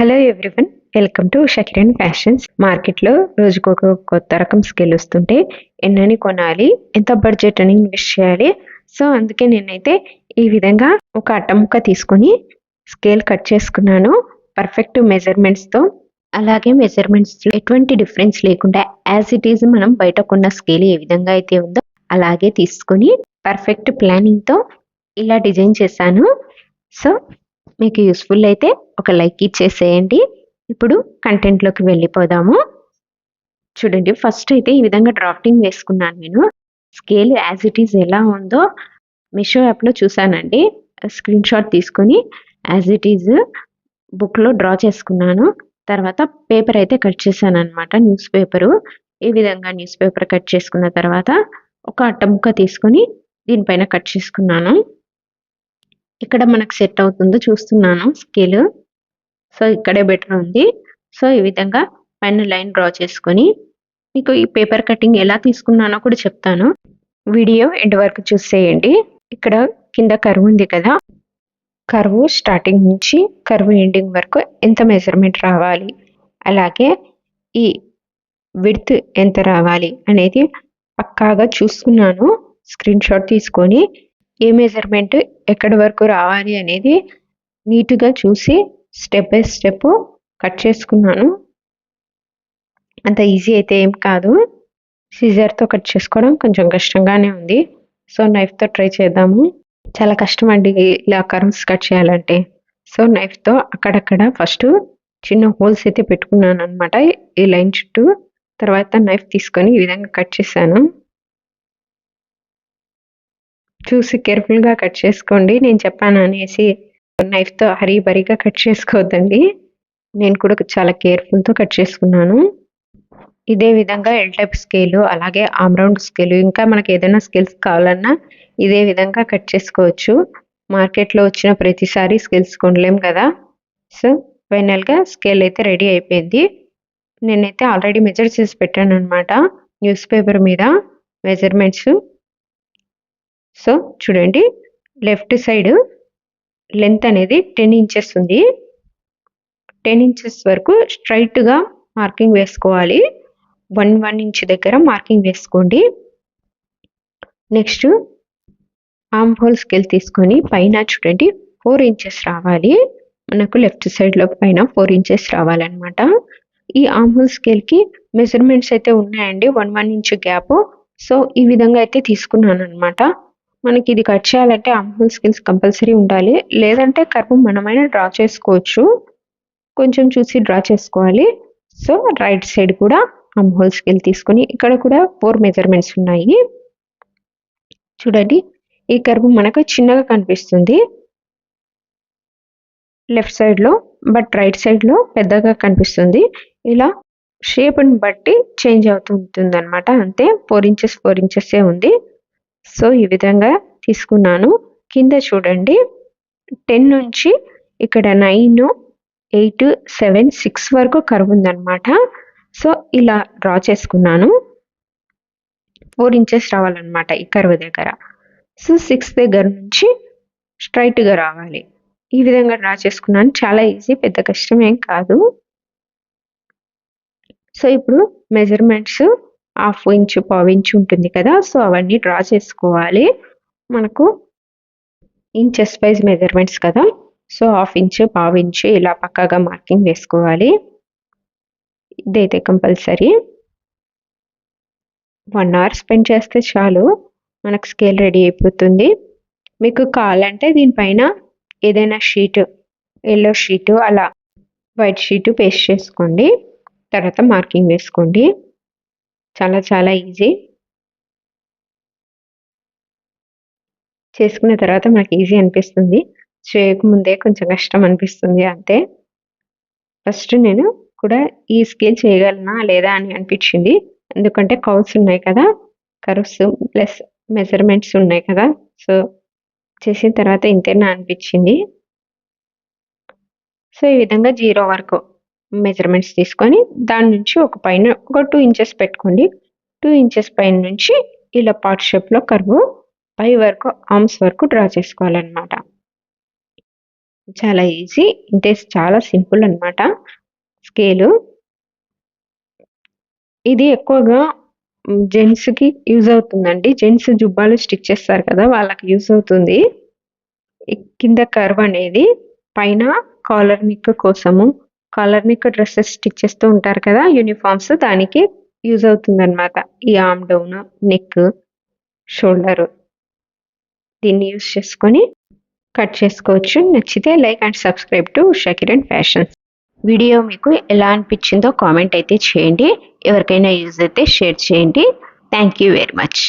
Hello everyone, welcome to Usha Kiran fashions. మార్కెట్లో రోజుకొక కొత్త రకం స్కేల్ వస్తుంటే ఎన్నని కొనాలి, ఎంత బడ్జెట్ అని ఇన్వెస్ట్ చేయాలి. సో అందుకే నేనైతే ఈ విధంగా ఒక అట్టముక్క తీసుకొని స్కేల్ కట్ చేసుకున్నాను పర్ఫెక్ట్ మెజర్మెంట్స్తో. అలాగే మెజర్మెంట్స్ ఎటువంటి డిఫరెన్స్ లేకుండా యాజ్ ఇట్ ఈజ్ మనం బయట కొన్న స్కేల్ ఏ విధంగా అయితే ఉందో అలాగే తీసుకొని పర్ఫెక్ట్ ప్లానింగ్తో ఇలా డిజైన్ చేశాను. సో మీకు యూస్ఫుల్ అయితే ఒక లైక్ ఇచ్చేసేయండి. ఇప్పుడు కంటెంట్లోకి వెళ్ళిపోదాము. చూడండి, ఫస్ట్ అయితే ఈ విధంగా డ్రాఫ్టింగ్ వేసుకున్నాను. నేను స్కేల్ యాజ్ ఇట్ ఈజ్ ఎలా ఉందో మీషో యాప్లో చూసానండి. స్క్రీన్ షాట్ తీసుకొని యాజ్ ఇట్ ఈజ్ బుక్లో డ్రా చేసుకున్నాను. తర్వాత పేపర్ అయితే కట్ చేశాను అనమాట, న్యూస్ పేపరు. ఈ విధంగా న్యూస్ పేపర్ కట్ చేసుకున్న తర్వాత ఒక అట్టముక్క తీసుకొని దీనిపైన కట్ చేసుకున్నాను. ఇక్కడ మనకు సెట్ అవుతుందో చూస్తున్నాను స్కేల్. సో ఇక్కడే బెటర్ ఉంది. సో ఈ విధంగా పైన లైన్ డ్రా చేసుకొని మీకు ఈ పేపర్ కటింగ్ ఎలా తీసుకున్నానో కూడా చెప్తాను. వీడియో ఎండ్ వరకు చూసేయండి. ఇక్కడ కింద కర్వ్ ఉంది కదా, కర్వ్ స్టార్టింగ్ నుంచి కర్వ్ ఎండింగ్ వరకు ఎంత మెజర్మెంట్ రావాలి, అలాగే ఈ విడ్త్ ఎంత రావాలి అనేది పక్కాగా చూసుకున్నాను. స్క్రీన్ షాట్ తీసుకొని ఏ మెజర్మెంట్ ఎక్కడి వరకు రావాలి అనేది నీట్గా చూసి స్టెప్ బై స్టెప్ కట్ చేసుకున్నాను. అంత ఈజీ అయితే ఏం కాదు, సిజర్తో కట్ చేసుకోవడం కొంచెం కష్టంగానే ఉంది. సో నైఫ్తో ట్రై చేద్దాము. చాలా కష్టం అండి ఇలా కర్వ్స్ కట్ చేయాలంటే. సో నైఫ్తో అక్కడక్కడ ఫస్ట్ చిన్న హోల్స్ అయితే పెట్టుకున్నాను అనమాట ఈ లైన్ చుట్టూ. తర్వాత నైఫ్ తీసుకొని ఈ విధంగా కట్ చేశాను. చూసి కేర్ఫుల్గా కట్ చేసుకోండి. నేను చెప్పాను అనేసి నైఫ్తో హరీబరీగా కట్ చేసుకోవద్దండి. నేను కూడా చాలా కేర్ఫుల్తో కట్ చేసుకున్నాను. ఇదే విధంగా ఎల్ టైప్ స్కేలు, అలాగే ఆమ్ రౌండ్ స్కేలు, ఇంకా మనకి ఏదైనా స్కేల్స్ కావాలన్నా ఇదే విధంగా కట్ చేసుకోవచ్చు. మార్కెట్లో వచ్చిన ప్రతిసారి స్కేల్స్ కొనలేం కదా. సో ఫైనల్గా స్కేల్ అయితే రెడీ అయిపోయింది. నేనైతే ఆల్రెడీ మెజర్ చేసి పెట్టాను అనమాట న్యూస్ పేపర్ మీద మెజర్మెంట్స్. సో చూడండి, లెఫ్ట్ సైడ్ లెంత్ అనేది 10 ఇంచెస్ ఉంది. 10 ఇంచెస్ వరకు స్ట్రైట్గా మార్కింగ్ వేసుకోవాలి. 1 ఇంచ్ దగ్గర మార్కింగ్ వేసుకోండి. నెక్స్ట్ ఆర్మ్ హోల్ స్కేల్ తీసుకొని పైన చూడండి 4 ఇంచెస్ రావాలి మనకు. లెఫ్ట్ సైడ్లో పైన 4 ఇంచెస్ రావాలన్నమాట. ఈ ఆర్మ్ హోల్ స్కేల్కి మెజర్మెంట్స్ అయితే ఉన్నాయండి, 1 ఇంచ్ గ్యాప్. సో ఈ విధంగా అయితే తీసుకున్నాను అనమాట. మనకి ఇది కట్ చేయాలంటే ఆర్మ్ హోల్ స్కేల్స్ కంపల్సరీ ఉండాలి, లేదంటే కర్వ్ మనమైనా డ్రా చేసుకోవచ్చు. కొంచెం చూసి డ్రా చేసుకోవాలి. సో రైట్ సైడ్ కూడా ఆర్మ్ హోల్ స్కేల్ తీసుకొని ఇక్కడ కూడా 4 మెజర్మెంట్స్ ఉన్నాయి. చూడండి, ఈ కర్వ్ మనకు చిన్నగా కనిపిస్తుంది లెఫ్ట్ సైడ్లో, బట్ రైట్ సైడ్లో పెద్దగా కనిపిస్తుంది. ఇలా షేప్ని బట్టి చేంజ్ అవుతుంటుంది అనమాట. అంతే, 4 ఇంచెస్ ఉంది. సో ఈ విధంగా తీసుకున్నాను. కింద చూడండి 10 నుంచి ఇక్కడ 9, 8, 7, 6 వరకు కర్వ్ ఉందన్నమాట. సో ఇలా డ్రా చేసుకున్నాను. 4 ఇంచెస్ రావాలన్నమాట ఈ కర్వ్ దగ్గర. సో 6 దగ్గర నుంచి స్ట్రైట్గా రావాలి. ఈ విధంగా డ్రా చేసుకున్నాను. చాలా ఈజీ, పెద్ద కష్టం ఏం కాదు. సో ఇప్పుడు మెజర్మెంట్స్ 1/2 ఇంచ్, 1/4 ఇంచ్ ఉంటుంది కదా, సో అవన్నీ డ్రా చేసుకోవాలి. మనకు ఇంచెస్ వైజ్ మెజర్మెంట్స్ కదా, సో 1/2 ఇంచ్, 1/4 ఇంచ్ ఇలా పక్కాగా మార్కింగ్ వేసుకోవాలి. ఇదైతే కంపల్సరీ. 1 అవర్ స్పెండ్ చేస్తే చాలు, మనకు స్కేల్ రెడీ అయిపోతుంది. మీకు కావాలంటే దీనిపైన ఏదైనా షీట్, ఎల్లో షీటు అలా వైట్ షీటు పేస్ట్ చేసుకోండి. తర్వాత మార్కింగ్ వేసుకోండి. చాలా ఈజీ. చేసుకున్న తర్వాత మనకి ఈజీ అనిపిస్తుంది, చేయకముందే కొంచెం కష్టం అనిపిస్తుంది అంతే. ఫస్ట్ నేను కూడా ఈ స్కేల్ చేయగలనా లేదా అని అనిపించింది, ఎందుకంటే కర్వ్స్ ఉన్నాయి కదా, కర్వ్స్ ప్లస్ మెజర్మెంట్స్ ఉన్నాయి కదా. సో చేసిన తర్వాత ఇంతేనా అనిపించింది. సో ఈ విధంగా 0 వరకు మెజర్మెంట్స్ తీసుకొని దాని నుంచి ఒక పైన ఒక 2 ఇంచెస్ పెట్టుకోండి. 2 ఇంచెస్ పైన నుంచి ఇలా పార్ట్ షేప్లో కర్వ్ పై వరకు ఆర్మ్స్ వరకు డ్రా చేసుకోవాలన్నమాట. చాలా ఈజీ, అంటే చాలా సింపుల్ అన్నమాట స్కేలు. ఇది ఎక్కువగా జెంట్స్‌కి యూజ్ అవుతుందండి. జెంట్స్ జుబ్బాలు స్టిచ్ చేస్తారు కదా! వాళ్ళకి యూజ్ అవుతుంది. కింద కర్వ్ అనేది పైన కాలర్ నెక్ కోసము, కాలర్ నెక్ డ్రెసెస్ స్టిచ్ చేస్తూ ఉంటారు కదా! యూనిఫార్మ్స్ దానికి యూజ్ అవుతుందన్నమాట. ఈ ఆర్మ్ డౌన్, నెక్, షోల్డర్ దీన్ని యూజ్ చేసుకొని కట్ చేసుకోవచ్చు. నచ్చితే like and subscribe to Shakiran fashions. Video మీకు ఎలా అనిపించిందో కామెంట్ అయితే చేయండి. ఎవరికైనా యూజ్ అయితే షేర్ చేయండి. Thank you very much.